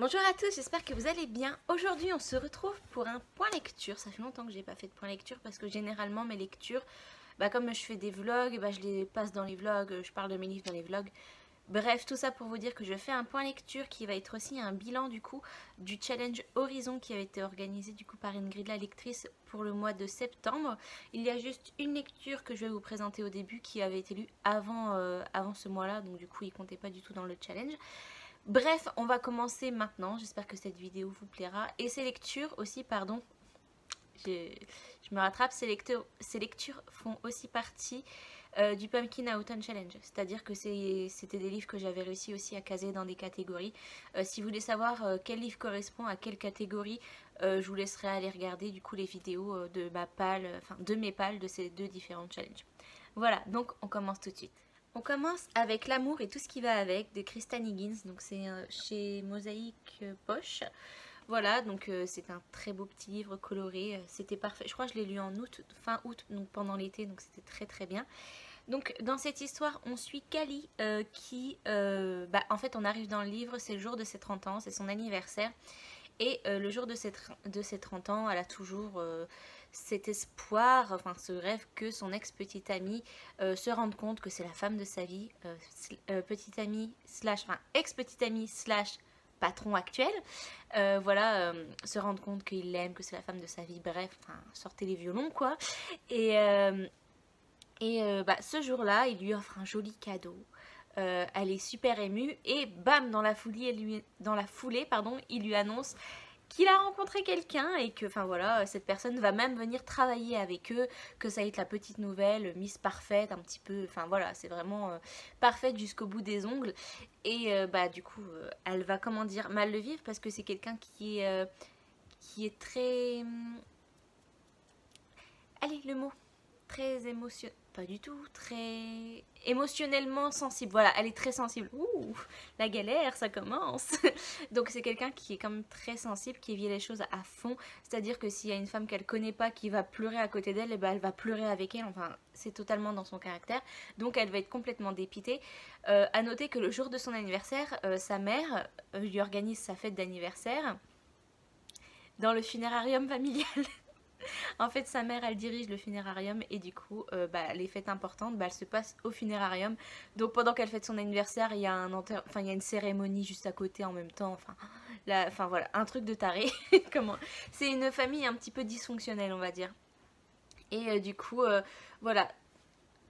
Bonjour à tous, j'espère que vous allez bien. Aujourd'hui on se retrouve pour un point lecture. Ça fait longtemps que j'ai pas fait de point lecture parce que généralement mes lectures, comme je fais des vlogs, je les passe dans les vlogs, je parle de mes livres dans les vlogs. Bref, tout ça pour vous dire que je fais un point lecture qui va être aussi un bilan du coup du challenge Horizon qui avait été organisé du coup par Ingrid la lectrice pour le mois de septembre. Il y a juste une lecture que je vais vous présenter au début qui avait été lue avant ce mois-là, donc du coup il comptait pas du tout dans le challenge. Bref, on va commencer maintenant. J'espère que cette vidéo vous plaira. Et ces lectures aussi, pardon, je me rattrape, ces lectures font aussi partie du Pumpkin Autumn Challenge. C'est-à-dire que c'était des livres que j'avais réussi aussi à caser dans des catégories. Si vous voulez savoir quel livre correspond à quelle catégorie, je vous laisserai aller regarder du coup les vidéos de mes pales de ces deux différents challenges. Voilà, donc on commence tout de suite. On commence avec L'amour et tout ce qui va avec de Kristen Higgins, donc c'est chez Mosaïque Poche. Voilà, donc c'est un très beau petit livre coloré, c'était parfait. Je crois que je l'ai lu en août, fin août, donc pendant l'été, donc c'était très très bien. Donc dans cette histoire, on suit Cali qui, en fait on arrive dans le livre, c'est le jour de ses 30 ans, c'est son anniversaire. Et le jour de ses 30 ans, elle a toujours cet espoir, enfin ce rêve que son ex-petite amie se rende compte que c'est la femme de sa vie, petite amie slash, enfin ex-petite amie slash patron actuel, se rendre compte qu'il l'aime, que c'est la femme de sa vie, bref, enfin, sortez les violons quoi. Et, ce jour-là, il lui offre un joli cadeau. Elle est super émue et bam, dans la foulée, il lui annonce qu'il a rencontré quelqu'un et que, enfin voilà, cette personne va même venir travailler avec eux, que ça va être la petite nouvelle, Miss Parfaite, un petit peu, enfin voilà, c'est vraiment parfaite jusqu'au bout des ongles. Et du coup, elle va, comment dire, mal le vivre parce que c'est quelqu'un qui est très... Allez, le mot, très émotionnel, pas du tout, très émotionnellement sensible. Voilà, elle est très sensible. Ouh, la galère, ça commence. Donc c'est quelqu'un qui est quand même très sensible, qui vit les choses à fond. C'est-à-dire que s'il y a une femme qu'elle connaît pas qui va pleurer à côté d'elle, elle va pleurer avec elle. Enfin, c'est totalement dans son caractère. Donc elle va être complètement dépitée. À noter que le jour de son anniversaire, sa mère lui organise sa fête d'anniversaire dans le funérarium familial. En fait, sa mère, elle dirige le funérarium et du coup, les fêtes importantes, elles se passent au funérarium. Donc pendant qu'elle fête son anniversaire, il y a il y a une cérémonie juste à côté en même temps. Enfin voilà, un truc de taré. Comment C'est une famille un petit peu dysfonctionnelle, on va dire. Et voilà.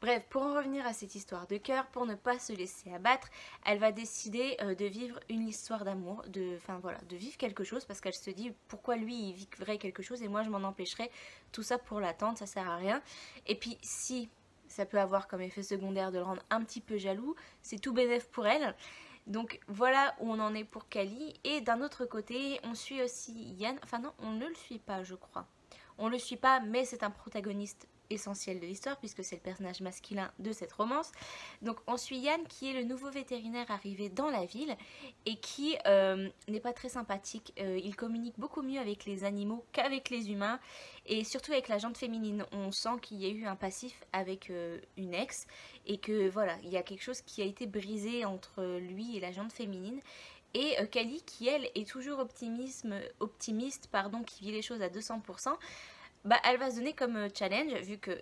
Bref, pour en revenir à cette histoire de cœur, pour ne pas se laisser abattre, elle va décider de vivre une histoire d'amour, de vivre quelque chose, parce qu'elle se dit pourquoi lui il vivrait quelque chose et moi je m'en empêcherais, tout ça pour l'attendre, ça sert à rien. Et puis si ça peut avoir comme effet secondaire de le rendre un petit peu jaloux, c'est tout bénef pour elle. Donc voilà où on en est pour Kali. Et d'un autre côté, on suit aussi Yann, enfin non, on ne le suit pas je crois. On le suit pas, mais c'est un protagoniste essentiel de l'histoire puisque c'est le personnage masculin de cette romance. Donc on suit Yann qui est le nouveau vétérinaire arrivé dans la ville et qui n'est pas très sympathique. Il communique beaucoup mieux avec les animaux qu'avec les humains et surtout avec la jante féminine. On sent qu'il y a eu un passif avec une ex et que voilà, il y a quelque chose qui a été brisé entre lui et la jante féminine. Et Kali qui elle est toujours optimiste, qui vit les choses à 200%, elle va se donner comme challenge, vu que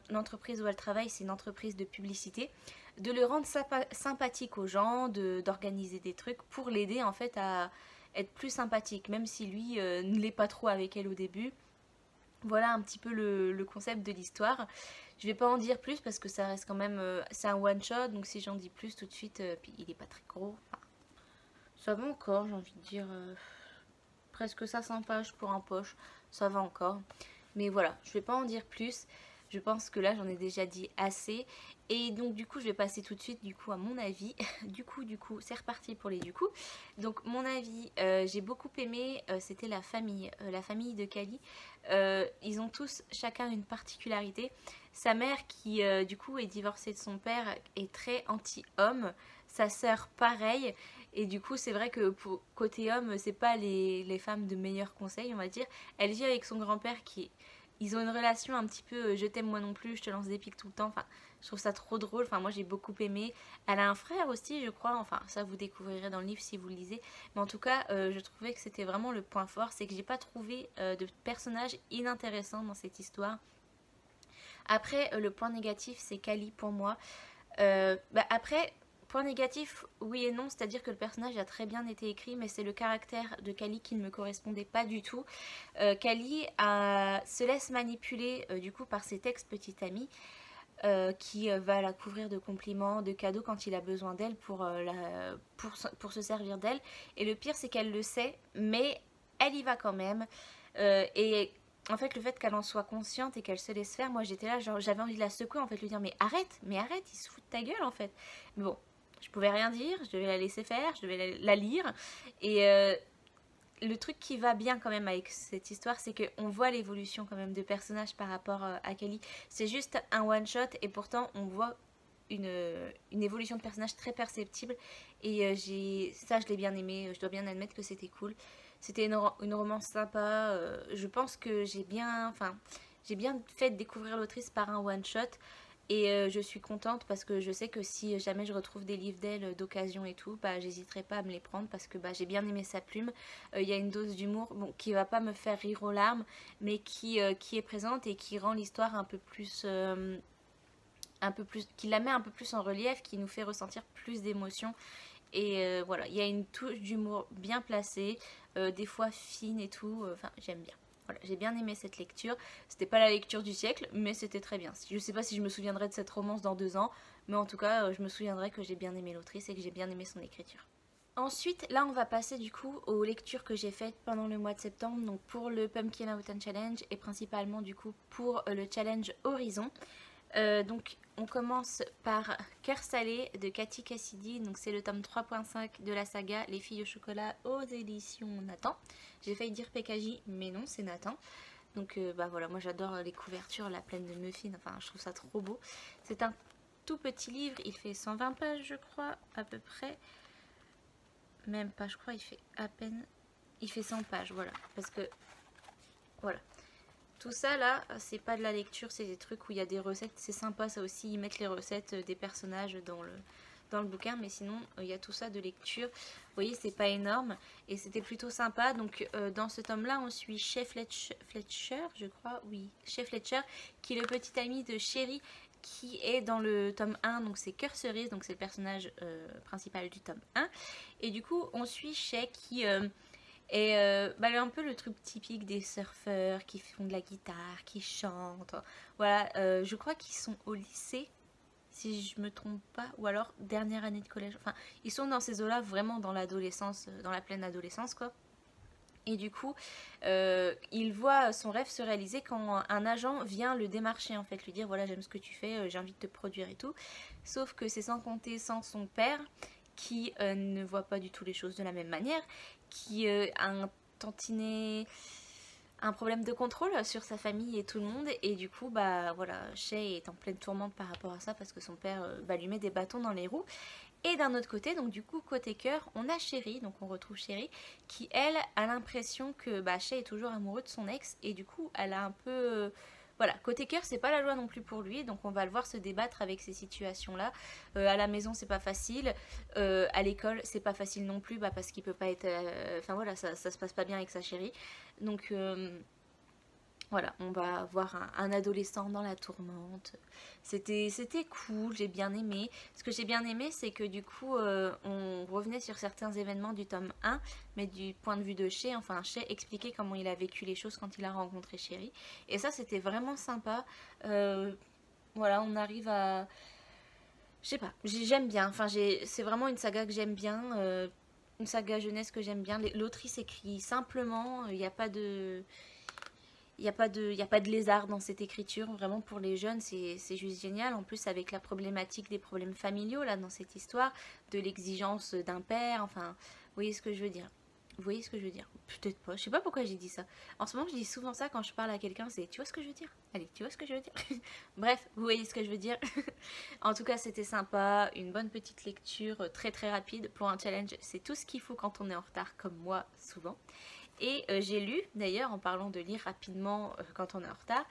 l'entreprise où elle travaille, c'est une entreprise de publicité, de le rendre sympathique aux gens, d'organiser des trucs pour l'aider en fait à être plus sympathique, même si lui ne l'est pas trop avec elle au début. Voilà un petit peu le concept de l'histoire. Je vais pas en dire plus parce que ça reste quand même... c'est un one shot, donc si j'en dis plus tout de suite, puis il est pas très gros. Enfin, ça va encore, j'ai envie de dire... presque 500 pages pour un poche, ça va encore. Mais voilà, je vais pas en dire plus. Je pense que là j'en ai déjà dit assez. Et donc du coup je vais passer tout de suite du coup à mon avis. du coup c'est reparti pour les du coup. Donc mon avis, j'ai beaucoup aimé, c'était la famille de Kali. Ils ont tous chacun une particularité. Sa mère qui du coup est divorcée de son père est très anti-homme. Sa sœur pareil. Et du coup, c'est vrai que pour côté homme, c'est pas les femmes de meilleurs conseils, on va dire. Elle vit avec son grand-père qui... Ils ont une relation un petit peu je t'aime moi non plus, je te lance des pics tout le temps. Enfin, Je trouve ça trop drôle, enfin moi j'ai beaucoup aimé. Elle a un frère aussi je crois, enfin ça vous découvrirez dans le livre si vous le lisez. Mais en tout cas je trouvais que c'était vraiment le point fort, c'est que j'ai pas trouvé de personnage inintéressant dans cette histoire. Après le point négatif c'est Kali pour moi. Après, point négatif, oui et non, c'est-à-dire que le personnage a très bien été écrit, mais c'est le caractère de Kali qui ne me correspondait pas du tout. Kali se laisse manipuler du coup par ses ex-petites amies qui va la couvrir de compliments, de cadeaux quand il a besoin d'elle pour se servir d'elle. Et le pire, c'est qu'elle le sait, mais elle y va quand même. Et en fait, le fait qu'elle en soit consciente et qu'elle se laisse faire, moi j'étais là, genre j'avais envie de la secouer, en fait, lui dire mais arrête, il se fout de ta gueule en fait. Mais bon, je pouvais rien dire, je devais la laisser faire, je devais la lire. Et le truc qui va bien quand même avec cette histoire, c'est qu'on voit l'évolution quand même de personnage par rapport à Kali. C'est juste un one shot et pourtant on voit une évolution de personnage très perceptible. Et ça je l'ai bien aimé, je dois bien admettre que c'était cool. C'était une romance sympa. Je pense que j'ai bien fait découvrir l'autrice par un one shot. Et je suis contente parce que je sais que si jamais je retrouve des livres d'elle d'occasion et tout, bah j'hésiterai pas à me les prendre parce que bah, j'ai bien aimé sa plume. Il y a une dose d'humour qui va pas me faire rire aux larmes, mais qui est présente et qui rend l'histoire un peu plus, qui la met un peu plus en relief, qui nous fait ressentir plus d'émotions. Et voilà, il y a une touche d'humour bien placée, des fois fine et tout, enfin j'aime bien. Voilà, j'ai bien aimé cette lecture. C'était pas la lecture du siècle, mais c'était très bien. Je sais pas si je me souviendrai de cette romance dans 2 ans, mais en tout cas, je me souviendrai que j'ai bien aimé l'autrice et que j'ai bien aimé son écriture. Ensuite, là, on va passer du coup aux lectures que j'ai faites pendant le mois de septembre, donc pour le Pumpkin Autumn Challenge et principalement du coup pour le challenge Horizon. Donc on commence par Cœur salé de Cathy Cassidy, donc c'est le tome 3.5 de la saga Les filles au chocolat aux éditions Nathan. J'ai failli dire PKJ mais non, c'est Nathan. Donc bah voilà, moi j'adore les couvertures, la pleine de muffins, enfin je trouve ça trop beau. C'est un tout petit livre, il fait 120 pages je crois à peu près. Même pas, je crois il fait à peine, il fait 100 pages, voilà, parce que voilà. Tout ça là, c'est pas de la lecture, c'est des trucs où il y a des recettes. C'est sympa ça aussi, ils mettent les recettes des personnages dans le bouquin. Mais sinon, il y a tout ça de lecture. Vous voyez, c'est pas énorme. Et c'était plutôt sympa. Donc dans ce tome là, on suit Shea Fletcher, je crois. Oui, Shea Fletcher, qui est le petit ami de Sherry, qui est dans le tome 1. Donc c'est Cœur cerise, donc c'est le personnage principal du tome 1. Et du coup, on suit Shea qui... Et bah, un peu le truc typique des surfeurs qui font de la guitare, qui chantent. Voilà, je crois qu'ils sont au lycée, si je me trompe pas, ou alors dernière année de collège. Enfin, ils sont dans ces eaux-là, vraiment dans l'adolescence, dans la pleine adolescence, quoi. Et du coup, il voit son rêve se réaliser quand un agent vient le démarcher, en fait, lui dire voilà, j'aime ce que tu fais, j'ai envie de te produire et tout. Sauf que c'est sans compter sans son père, qui ne voit pas du tout les choses de la même manière, qui a un problème de contrôle sur sa famille et tout le monde. Et du coup, bah voilà, Shea est en pleine tourmente par rapport à ça parce que son père lui met des bâtons dans les roues. Et d'un autre côté, donc du coup, côté cœur, on a Sherry, donc on retrouve Sherry, qui elle a l'impression que bah, Shea est toujours amoureux de son ex. Et du coup, elle a un peu... voilà, côté cœur, c'est pas la joie non plus pour lui, donc on va le voir se débattre avec ces situations-là. À la maison, c'est pas facile. À l'école, c'est pas facile non plus, bah, parce qu'il peut pas être. Enfin voilà, ça se passe pas bien avec sa chérie. Donc voilà, on va voir un adolescent dans la tourmente. C'était cool, j'ai bien aimé. Ce que j'ai bien aimé, c'est que du coup, on revenait sur certains événements du tome 1, mais du point de vue de Shea. Enfin, Shea expliquait comment il a vécu les choses quand il a rencontré Sherry. Et ça, c'était vraiment sympa. Voilà, on arrive à... Je sais pas, j'aime bien. Enfin, c'est vraiment une saga que j'aime bien. Une saga jeunesse que j'aime bien. L'autrice écrit simplement, il n'y a pas de... Il n'y a pas de lézard dans cette écriture, vraiment pour les jeunes c'est juste génial. En plus avec la problématique des problèmes familiaux là dans cette histoire, de l'exigence d'un père, enfin vous voyez ce que je veux dire. Vous voyez ce que je veux dire? Peut-être pas, je sais pas pourquoi j'ai dit ça. En ce moment je dis souvent ça quand je parle à quelqu'un, c'est tu vois ce que je veux dire? Allez, tu vois ce que je veux dire? Bref, vous voyez ce que je veux dire. En tout cas c'était sympa, une bonne petite lecture très très rapide pour un challenge, c'est tout ce qu'il faut quand on est en retard comme moi souvent. Et j'ai lu, d'ailleurs, en parlant de lire rapidement quand on est en retard,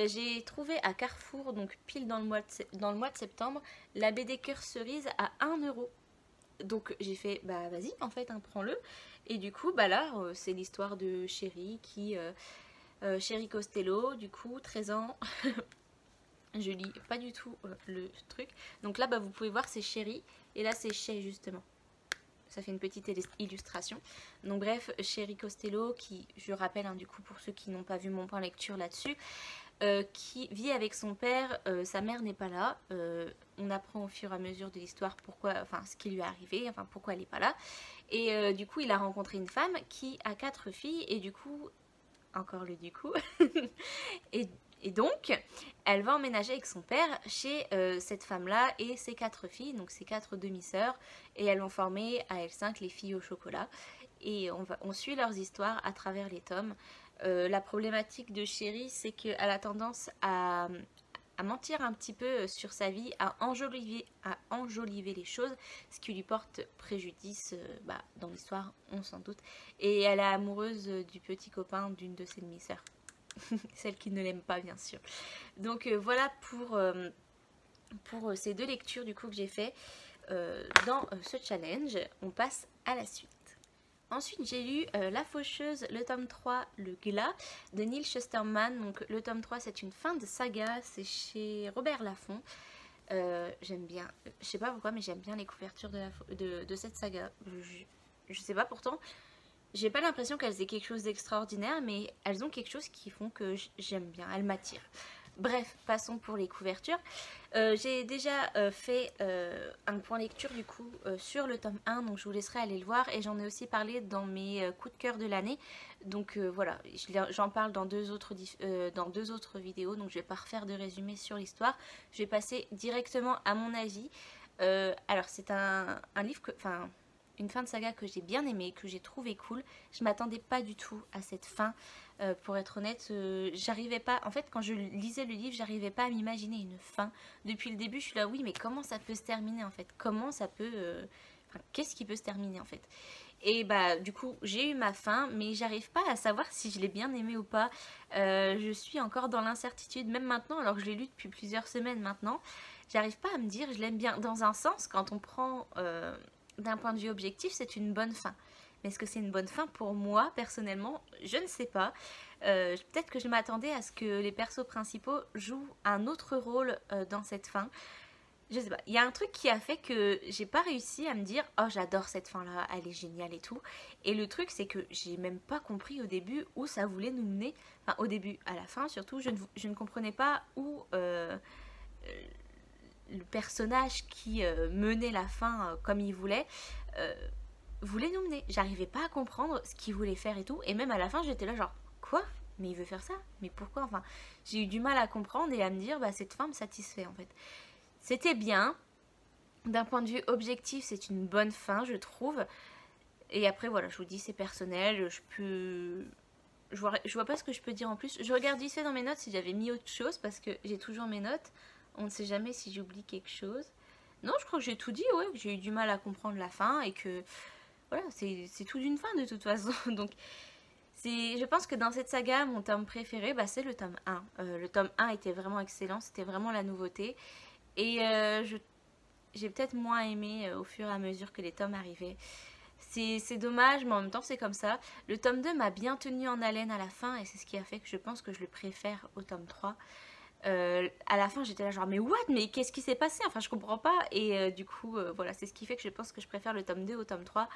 j'ai trouvé à Carrefour, donc pile dans le mois de septembre, la BD Cœur Cerise à 1 €. Donc j'ai fait, bah vas-y, en fait, hein, prends-le. Et du coup, bah là, c'est l'histoire de Chéri qui... Chéri Costello, du coup, 13 ans. Je lis pas du tout le truc. Donc là, bah, vous pouvez voir, c'est Chéri. Et là, c'est Chez, justement. Ça fait une petite illustration. Donc bref, Chéri Costello, qui, je rappelle, hein, du coup, pour ceux qui n'ont pas vu mon point lecture là-dessus, qui vit avec son père, sa mère n'est pas là. On apprend au fur et à mesure de l'histoire pourquoi, enfin, ce qui lui est arrivé, enfin, pourquoi elle n'est pas là. Et du coup, il a rencontré une femme qui a 4 filles, et du coup, encore le du coup, et donc, elle va emménager avec son père chez cette femme-là et ses 4 filles, donc ses 4 demi-sœurs, et elles vont former à elles 5 les filles au chocolat. Et on suit leurs histoires à travers les tomes. La problématique de Chéri, c'est qu'elle a tendance à mentir un petit peu sur sa vie, à enjoliver les choses, ce qui lui porte préjudice dans l'histoire, on s'en doute. Et elle est amoureuse du petit copain d'une de ses demi-sœurs. Celle qui ne l'aime pas, bien sûr. Donc voilà pour ces 2 lectures du coup que j'ai fait dans ce challenge. On passe à la suite. Ensuite, j'ai lu La Faucheuse, le tome 3, Le Glas, de Neil Shusterman. Donc le tome 3, c'est une fin de saga, c'est chez Robert Laffont. J'aime bien, je sais pas pourquoi, mais j'aime bien les couvertures de cette saga. Je sais pas, pourtant, j'ai pas l'impression qu'elles aient quelque chose d'extraordinaire, mais elles ont quelque chose qui font que j'aime bien, elles m'attirent. Bref, passons pour les couvertures. J'ai déjà fait un point lecture du coup sur le tome 1, donc je vous laisserai aller le voir. Et j'en ai aussi parlé dans mes coups de cœur de l'année. Donc voilà, j'en parle dans deux autres vidéos, donc je vais pas refaire de résumé sur l'histoire. Je vais passer directement à mon avis. Alors c'est un livre que... Enfin, une fin de saga que j'ai bien aimée, que j'ai trouvé cool. Je m'attendais pas du tout à cette fin. Pour être honnête, j'arrivais pas... En fait, quand je lisais le livre, j'arrivais pas à m'imaginer une fin. Depuis le début, je suis là, oui, mais comment ça peut se terminer en fait? Comment ça peut... Enfin, qu'est-ce qui peut se terminer en fait? Et bah, du coup, j'ai eu ma fin, mais j'arrive pas à savoir si je l'ai bien aimé ou pas. Je suis encore dans l'incertitude, même maintenant, alors que je l'ai lu depuis plusieurs semaines maintenant. J'arrive pas à me dire, je l'aime bien. Dans un sens, quand on prend... d'un point de vue objectif, c'est une bonne fin. Mais est-ce que c'est une bonne fin pour moi, personnellement? Je ne sais pas. Peut-être que je m'attendais à ce que les persos principaux jouent un autre rôle dans cette fin. Je sais pas. Il y a un truc qui a fait que j'ai pas réussi à me dire « Oh, j'adore cette fin-là, elle est géniale et tout. » Et le truc, c'est que j'ai même pas compris au début où ça voulait nous mener. Enfin, au début, à la fin, surtout, je ne comprenais pas où... le personnage qui menait la fin comme il voulait nous mener. J'arrivais pas à comprendre ce qu'il voulait faire et tout. Et même à la fin, j'étais là genre, quoi? Mais il veut faire ça? Mais pourquoi? Enfin, j'ai eu du mal à comprendre et à me dire, bah cette fin me satisfait en fait. C'était bien. D'un point de vue objectif, c'est une bonne fin, je trouve. Et après, voilà, je vous dis, c'est personnel. Je vois pas ce que je peux dire en plus. Je regarde vite fait dans mes notes si j'avais mis autre chose parce que j'ai toujours mes notes. On ne sait jamais si j'oublie quelque chose. Non, je crois que j'ai tout dit, ouais, que j'ai eu du mal à comprendre la fin et que, voilà, c'est tout d'une fin de toute façon. Donc, je pense que dans cette saga, mon tome préféré, bah, c'est le tome 1. Le tome 1 était vraiment excellent, c'était vraiment la nouveauté. Et j'ai peut-être moins aimé au fur et à mesure que les tomes arrivaient. C'est dommage, mais en même temps, c'est comme ça. Le tome 2 m'a bien tenu en haleine à la fin et c'est ce qui a fait que je pense que je le préfère au tome 3. À la fin j'étais là genre mais what, mais qu'est-ce qui s'est passé, enfin je comprends pas. Et du coup voilà, c'est ce qui fait que je pense que je préfère le tome 2 au tome 3,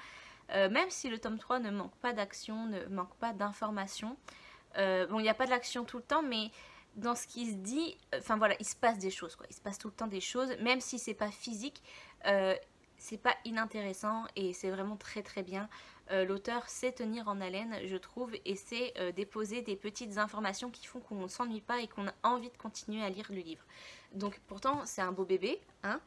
même si le tome 3 ne manque pas d'action, ne manque pas d'informations. Bon, il n'y a pas de l'action tout le temps, mais dans ce qui se dit, enfin voilà, il se passe des choses quoi. Il se passe tout le temps des choses, même si c'est pas physique, c'est pas inintéressant et c'est vraiment très très bien. L'auteur sait tenir en haleine, je trouve, et sait déposer des petites informations qui font qu'on ne s'ennuie pas et qu'on a envie de continuer à lire le livre. Donc pourtant c'est un beau bébé, hein,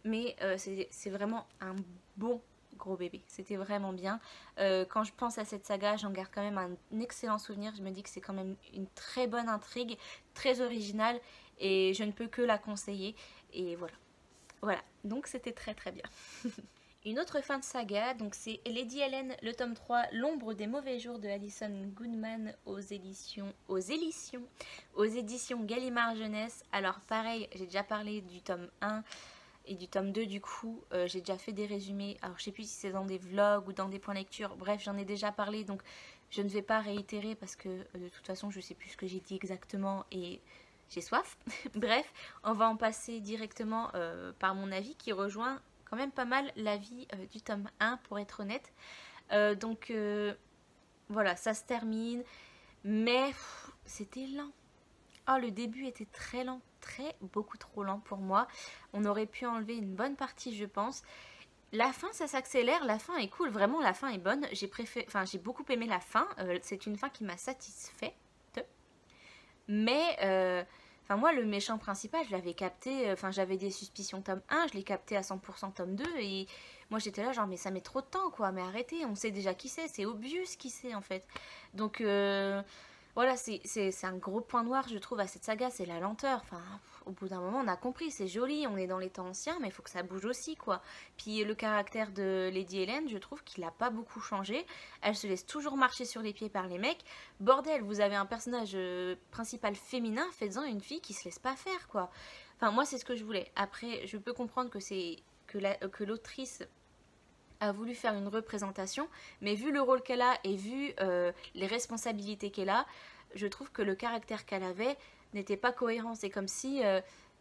mais c'est vraiment un bon gros bébé. C'était vraiment bien. Quand je pense à cette saga, j'en garde quand même un excellent souvenir. Je me dis que c'est quand même une très bonne intrigue, très originale, et je ne peux que la conseiller. Et voilà. Voilà, donc c'était très très bien. une autre fin de saga, donc c'est Lady Helen, le tome 3, L'ombre des mauvais jours de Alison Goodman aux éditions Gallimard Jeunesse. Alors pareil, j'ai déjà parlé du tome 1 et du tome 2 du coup, j'ai déjà fait des résumés. Alors je sais plus si c'est dans des vlogs ou dans des points lecture, bref j'en ai déjà parlé donc je ne vais pas réitérer parce que de toute façon je sais plus ce que j'ai dit exactement et j'ai soif. Bref, on va en passer directement par mon avis qui rejoint quand même pas mal l'avis du tome 1 pour être honnête. Donc voilà, ça se termine, mais c'était lent. Oh, le début était très lent, beaucoup trop lent pour moi. On aurait pu enlever une bonne partie, je pense. La fin, ça s'accélère, la fin est cool, vraiment la fin est bonne. J'ai beaucoup aimé la fin, c'est une fin qui m'a satisfaite. Mais moi le méchant principal je l'avais capté, j'avais des suspicions tome 1, je l'ai capté à 100% tome 2 et moi j'étais là genre mais ça met trop de temps quoi, mais arrêtez, on sait déjà qui c'est obvious qui c'est en fait. Donc voilà, c'est un gros point noir je trouve à cette saga, c'est la lenteur. Enfin, au bout d'un moment on a compris, c'est joli, on est dans les temps anciens mais il faut que ça bouge aussi quoi. Puis le caractère de Lady Helen, je trouve qu'il n'a pas beaucoup changé, elle se laisse toujours marcher sur les pieds par les mecs. Bordel, vous avez un personnage principal féminin, faites-en une fille qui se laisse pas faire quoi. Enfin moi c'est ce que je voulais. Après je peux comprendre que l'autrice a voulu faire une représentation, mais vu le rôle qu'elle a et vu les responsabilités qu'elle a, je trouve que le caractère qu'elle avait n'était pas cohérent. C'est comme si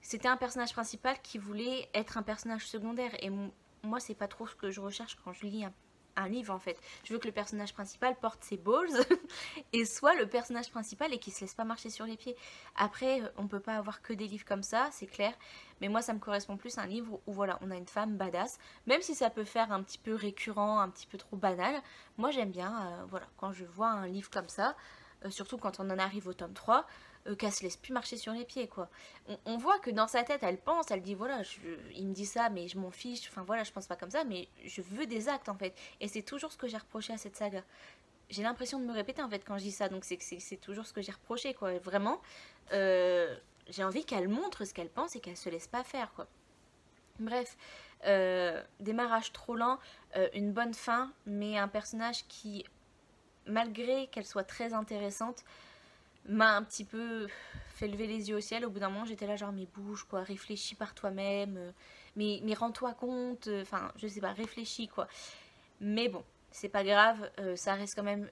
c'était un personnage principal qui voulait être un personnage secondaire. Et moi, c'est pas trop ce que je recherche quand je lis un livre en fait. Je veux que le personnage principal porte ses balls et soit le personnage principal et qu'il se laisse pas marcher sur les pieds. Après, on peut pas avoir que des livres comme ça, c'est clair. Mais moi, ça me correspond plus à un livre où voilà, on a une femme badass. Même si ça peut faire un petit peu récurrent, un petit peu trop banal. Moi, j'aime bien, voilà, quand je vois un livre comme ça, surtout quand on en arrive au tome 3, qu'elle se laisse plus marcher sur les pieds quoi. On voit que dans sa tête elle pense, elle dit voilà il me dit ça mais je m'en fiche, enfin voilà je pense pas comme ça mais je veux des actes en fait. Et c'est toujours ce que j'ai reproché à cette saga. J'ai l'impression de me répéter en fait quand je dis ça, donc c'est toujours ce que j'ai reproché quoi. Vraiment j'ai envie qu'elle montre ce qu'elle pense et qu'elle se laisse pas faire quoi. Bref, démarrage trop lent, une bonne fin mais un personnage qui malgré qu'elle soit très intéressante m'a un petit peu fait lever les yeux au ciel. Au bout d'un moment j'étais là genre mais bouge quoi, réfléchis par toi-même, mais rends-toi compte, enfin je sais pas, réfléchis quoi. Mais bon, c'est pas grave, ça reste quand même,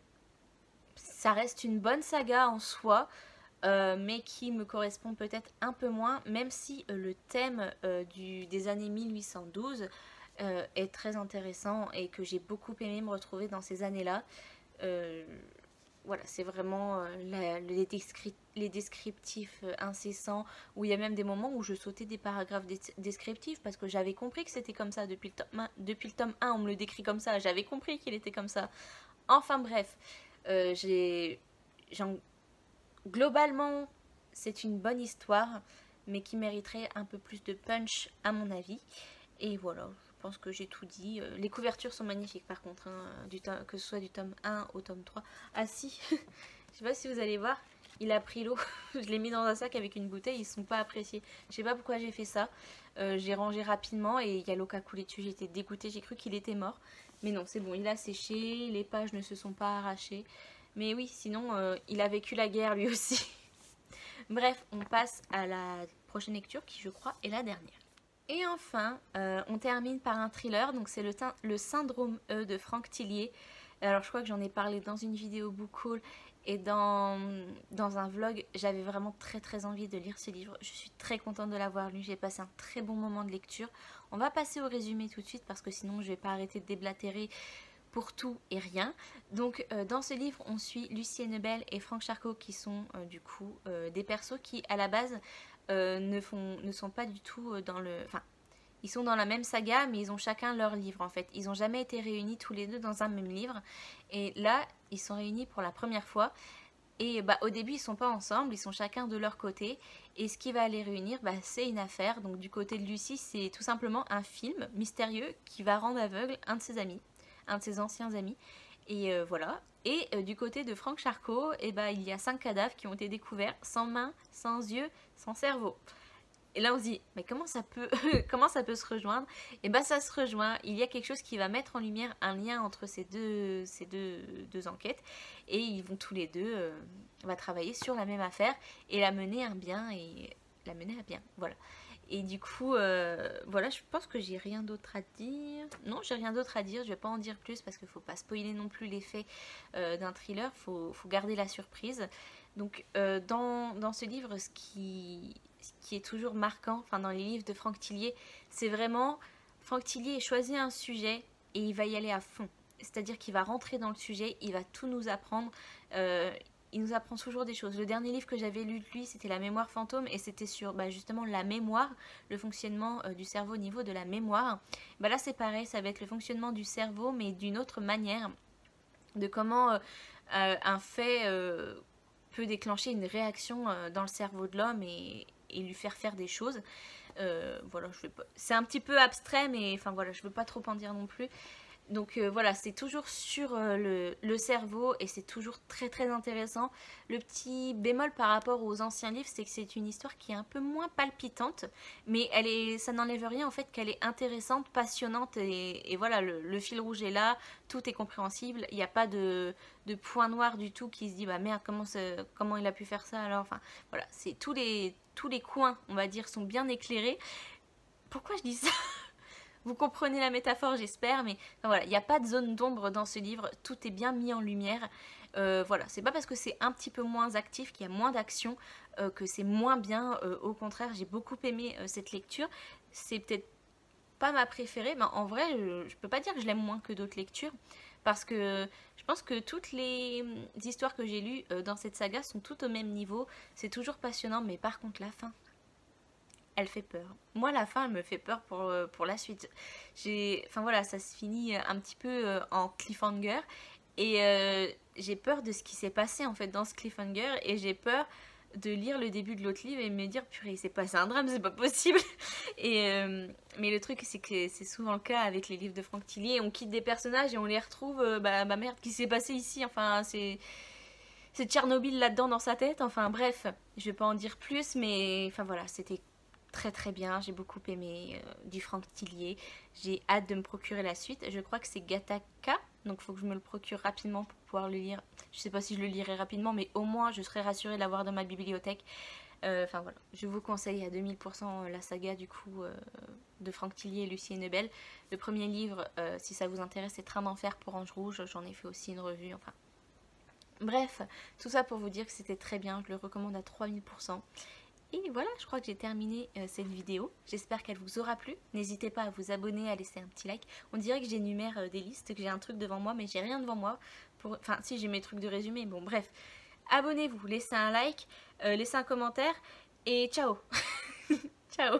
ça reste une bonne saga en soi, mais qui me correspond peut-être un peu moins, même si le thème des années 1812 est très intéressant et que j'ai beaucoup aimé me retrouver dans ces années-là. Voilà, c'est vraiment les descriptifs incessants, où il y a même des moments où je sautais des paragraphes descriptifs parce que j'avais compris que c'était comme ça depuis le tome 1, on me le décrit comme ça, j'avais compris qu'il était comme ça. Enfin bref, globalement, c'est une bonne histoire, mais qui mériterait un peu plus de punch à mon avis. Et voilà, je pense que j'ai tout dit. Les couvertures sont magnifiques par contre, hein, que ce soit du tome 1 au tome 3. Ah si, je sais pas si vous allez voir, il a pris l'eau. Je l'ai mis dans un sac avec une bouteille, ils ne sont pas appréciés. Je sais pas pourquoi j'ai fait ça. J'ai rangé rapidement et il y a l'eau qui a coulé dessus. J'étais dégoûtée, j'ai cru qu'il était mort. Mais non, c'est bon, il a séché, les pages ne se sont pas arrachées. Mais oui, sinon, il a vécu la guerre lui aussi. Bref, on passe à la prochaine lecture qui, je crois, est la dernière. Et enfin, on termine par un thriller, donc c'est le syndrome E de Franck Tillier. Alors je crois que j'en ai parlé dans une vidéo Book Haul et dans un vlog. J'avais vraiment très envie de lire ce livre. Je suis très contente de l'avoir lu, j'ai passé un très bon moment de lecture. On va passer au résumé tout de suite parce que sinon je vais pas arrêter de déblatérer pour tout et rien. Donc dans ce livre on suit Lucie Hennebel et Franck Charcot qui sont du coup des persos qui à la base ne sont pas du tout dans le... Enfin, ils sont dans la même saga, mais ils ont chacun leur livre en fait. Ils n'ont jamais été réunis tous les deux dans un même livre. Et là, ils sont réunis pour la première fois. Et bah, au début, ils sont pas ensemble, ils sont chacun de leur côté. Et ce qui va les réunir, bah, c'est une affaire. Donc du côté de Lucie, c'est tout simplement un film mystérieux qui va rendre aveugle un de ses amis, un de ses anciens amis. Et voilà. Et du côté de Franck Charcot, eh ben, il y a 5 cadavres qui ont été découverts sans main, sans yeux, sans cerveau. Et là on se dit, mais comment ça peut, comment ça peut se rejoindre? Et bah ça se rejoint, il y a quelque chose qui va mettre en lumière un lien entre deux enquêtes, et ils vont tous les deux on va travailler sur la même affaire et la mener à bien, voilà. Et du coup, voilà, je pense que j'ai rien d'autre à dire. Non, j'ai rien d'autre à dire, je vais pas en dire plus parce qu'il faut pas spoiler non plus l'effet d'un thriller, faut garder la surprise. Donc dans ce livre, ce qui est toujours marquant, enfin dans les livres de Franck Tillier, c'est vraiment, Franck Tillier choisit un sujet et il va y aller à fond. C'est-à-dire qu'il va rentrer dans le sujet, il va tout nous apprendre. Il nous apprend toujours des choses. Le dernier livre que j'avais lu de lui, c'était La mémoire fantôme, et c'était sur justement la mémoire, le fonctionnement du cerveau au niveau de la mémoire. Là c'est pareil, ça va être le fonctionnement du cerveau, mais d'une autre manière, de comment un fait peut déclencher une réaction dans le cerveau de l'homme et lui faire des choses. Voilà, c'est un petit peu abstrait, mais enfin voilà, je veux pas trop en dire non plus. Donc voilà, c'est toujours sur le cerveau et c'est toujours très très intéressant. Le petit bémol par rapport aux anciens livres, c'est que c'est une histoire qui est un peu moins palpitante, mais ça n'enlève rien au fait qu'elle est intéressante, passionnante, et voilà, le fil rouge est là, tout est compréhensible, il n'y a pas de point noir du tout qui se dit bah merde, comment il a pu faire ça alors, enfin voilà, c'est tous les coins, on va dire, sont bien éclairés. Pourquoi je dis ça? Vous comprenez la métaphore, j'espère, mais enfin, voilà, il n'y a pas de zone d'ombre dans ce livre, tout est bien mis en lumière. Voilà, c'est pas parce que c'est un petit peu moins actif, qu'il y a moins d'action, que c'est moins bien. Au contraire, j'ai beaucoup aimé cette lecture. C'est peut-être pas ma préférée, mais en vrai, je peux pas dire que je l'aime moins que d'autres lectures, parce que je pense que toutes les histoires que j'ai lues dans cette saga sont toutes au même niveau. C'est toujours passionnant, mais par contre, la fin, elle fait peur. Moi, la fin, elle me fait peur pour la suite. Enfin voilà, ça se finit un petit peu en cliffhanger. Et j'ai peur de ce qui s'est passé en fait dans ce cliffhanger. Et j'ai peur de lire le début de l'autre livre et me dire purée, il s'est passé un drame, c'est pas possible. Mais le truc, c'est que c'est souvent le cas avec les livres de Franck Tillier. On quitte des personnages et on les retrouve, bah merde, qu'est-ce qui s'est passé ici? Enfin, c'est Tchernobyl là-dedans dans sa tête. Enfin bref, je vais pas en dire plus, mais enfin voilà, c'était très très bien, j'ai beaucoup aimé du Franck Tillier. J'ai hâte de me procurer la suite. Je crois que c'est Gattaca, donc il faut que je me le procure rapidement pour pouvoir le lire. Je sais pas si je le lirai rapidement, mais au moins je serai rassurée de l'avoir dans ma bibliothèque. Enfin voilà, je vous conseille à 2000% la saga du coup de Franck Tillier et Lucie Nebel. Le premier livre, si ça vous intéresse, c'est Train d'enfer pour Ange Rouge. J'en ai fait aussi une revue, enfin. Bref, tout ça pour vous dire que c'était très bien, je le recommande à 3000%. Et voilà, je crois que j'ai terminé cette vidéo. J'espère qu'elle vous aura plu. N'hésitez pas à vous abonner, à laisser un petit like. On dirait que j'énumère des listes, que j'ai un truc devant moi, mais j'ai rien devant moi. Enfin, si, j'ai mes trucs de résumé. Bon, bref. Abonnez-vous, laissez un like, laissez un commentaire. Et ciao. Ciao.